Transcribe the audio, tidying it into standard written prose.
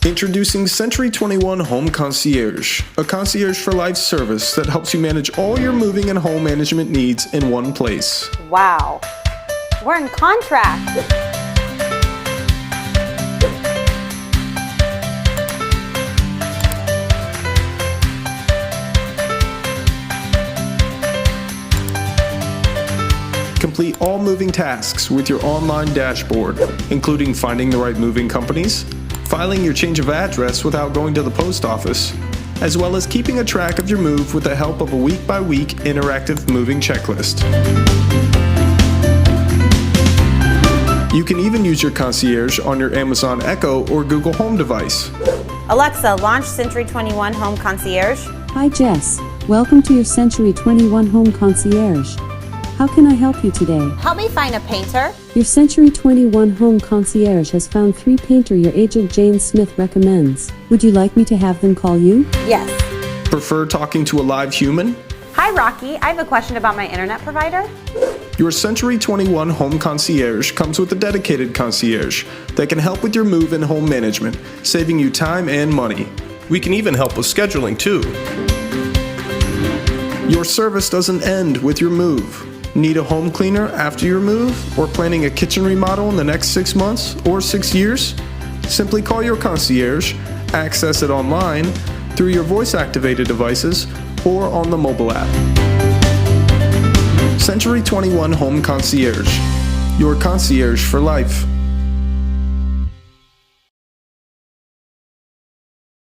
Introducing Century 21 Home Concierge, a concierge for life service that helps you manage all your moving and home management needs in one place. Wow, we're in contract. Complete all moving tasks with your online dashboard, including finding the right moving companies, filing your change of address without going to the post office, as well as keeping a track of your move with the help of a week-by-week interactive moving checklist. You can even use your concierge on your Amazon Echo or Google Home device. Alexa, launch Century 21 Home Concierge. Hi Jess, welcome to your Century 21 Home Concierge. How can I help you today? Help me find a painter. Your Century 21 Home Concierge has found 3 painter your agent Jane Smith recommends. Would you like me to have them call you? Yes. Prefer talking to a live human? Hi Rocky, I have a question about my internet provider. Your Century 21 Home Concierge comes with a dedicated concierge that can help with your move and home management, saving you time and money. We can even help with scheduling too. Your service doesn't end with your move. Need a home cleaner after your move, or planning a kitchen remodel in the next 6 months or 6 years? Simply call your concierge, access it online, through your voice-activated devices, or on the mobile app. Century 21 Home Concierge, your concierge for life.